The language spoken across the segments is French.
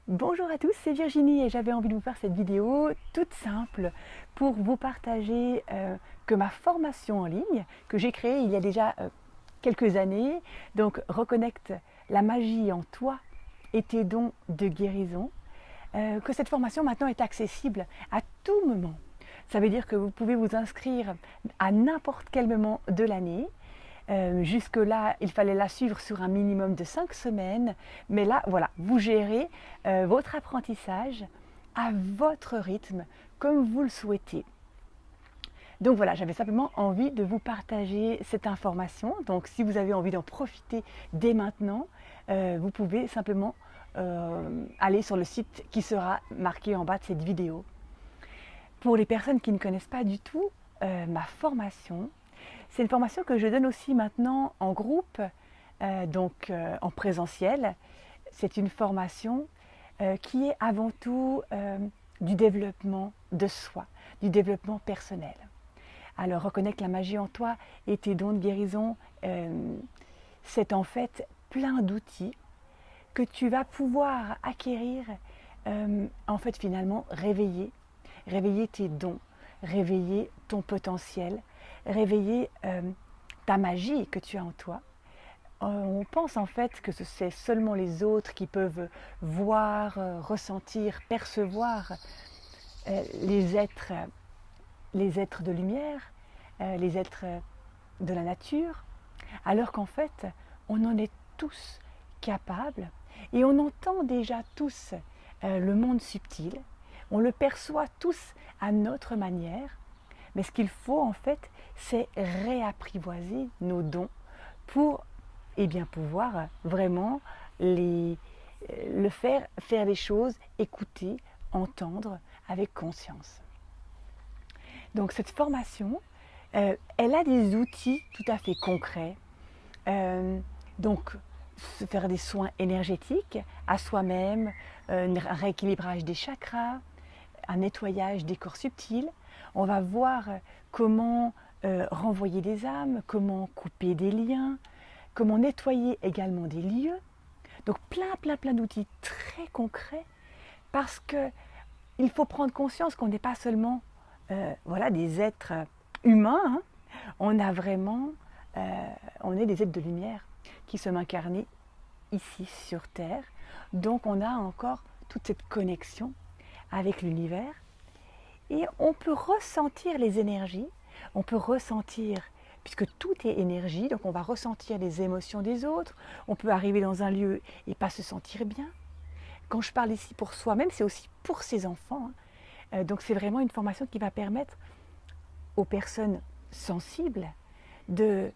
Bonjour à tous, c'est Virginie et j'avais envie de vous faire cette vidéo toute simple pour vous partager que ma formation en ligne que j'ai créée il y a déjà quelques années, donc Reconnecte la magie en toi et tes dons de guérison, que cette formation maintenant est accessible à tout moment. Ça veut dire que vous pouvez vous inscrire à n'importe quel moment de l'année. Jusque-là, il fallait la suivre sur un minimum de 5 semaines. Mais là, voilà, vous gérez votre apprentissage à votre rythme, comme vous le souhaitez. Donc voilà, j'avais simplement envie de vous partager cette information. Donc si vous avez envie d'en profiter dès maintenant, vous pouvez simplement aller sur le site qui sera marqué en bas de cette vidéo. Pour les personnes qui ne connaissent pas du tout ma formation, c'est une formation que je donne aussi maintenant en groupe, en présentiel. C'est une formation qui est avant tout du développement de soi, du développement personnel. Alors, Reconnecte la magie en toi et tes dons de guérison, c'est en fait plein d'outils que tu vas pouvoir acquérir, en fait finalement réveiller tes dons, réveiller ton potentiel, réveiller ta magie que tu as en toi. On pense en fait que c'est seulement les autres qui peuvent voir, ressentir, percevoir les êtres de lumière, les êtres de la nature, alors qu'en fait, on en est tous capables et on entend déjà tous le monde subtil, on le perçoit tous à notre manière, mais ce qu'il faut en fait, c'est réapprivoiser nos dons pour pouvoir vraiment faire les choses, écouter, entendre avec conscience. Donc cette formation, elle a des outils tout à fait concrets. Donc faire des soins énergétiques à soi-même, un rééquilibrage des chakras, un nettoyage des corps subtils. On va voir comment renvoyer des âmes, comment couper des liens, comment nettoyer également des lieux. Donc plein d'outils très concrets parce qu'il faut prendre conscience qu'on n'est pas seulement des êtres humains, hein. On est des êtres de lumière qui sommes incarnés ici sur Terre. Donc on a encore toute cette connexion avec l'univers et on peut ressentir les énergies, on peut ressentir, puisque tout est énergie, donc on va ressentir les émotions des autres, on peut arriver dans un lieu et pas se sentir bien. Quand je parle ici pour soi-même, c'est aussi pour ses enfants, hein. Donc c'est vraiment une formation qui va permettre aux personnes sensibles de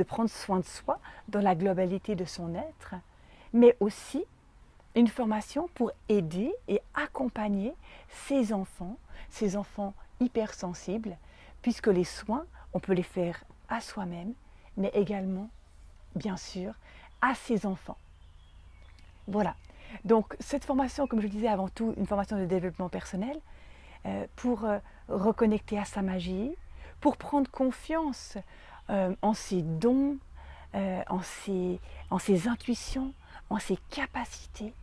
prendre soin de soi dans la globalité de son être, mais aussi une formation pour aider et accompagner ces enfants hypersensibles, puisque les soins, on peut les faire à soi-même, mais également, bien sûr, à ses enfants. Voilà. Donc cette formation, comme je disais avant tout, une formation de développement personnel, pour reconnecter à sa magie, pour prendre confiance en ses dons, en ses intuitions, en ses capacités.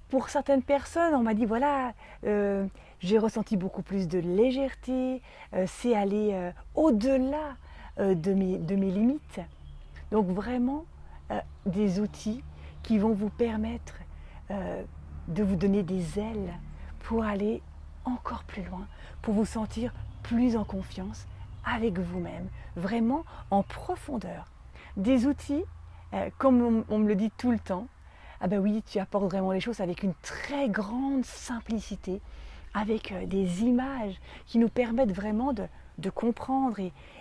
Pour certaines personnes, on m'a dit voilà, j'ai ressenti beaucoup plus de légèreté, c'est aller au-delà de mes limites. Donc vraiment des outils qui vont vous permettre de vous donner des ailes pour aller encore plus loin, pour vous sentir plus en confiance avec vous-même, vraiment en profondeur. Des outils, comme on me le dit tout le temps, ah ben oui, tu apportes vraiment les choses avec une très grande simplicité, avec des images qui nous permettent vraiment de comprendre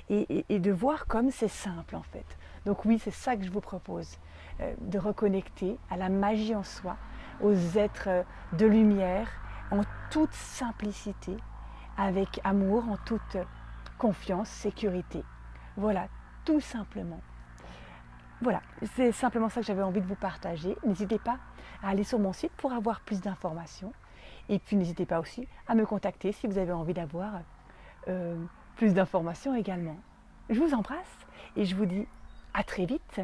et de voir comme c'est simple en fait. Donc oui, c'est ça que je vous propose, de reconnecter à la magie en soi, aux êtres de lumière, en toute simplicité, avec amour, en toute confiance, sécurité. Voilà, tout simplement. Voilà, c'est simplement ça que j'avais envie de vous partager. N'hésitez pas à aller sur mon site pour avoir plus d'informations. Et puis n'hésitez pas aussi à me contacter si vous avez envie d'avoir plus d'informations également. Je vous embrasse et je vous dis à très vite.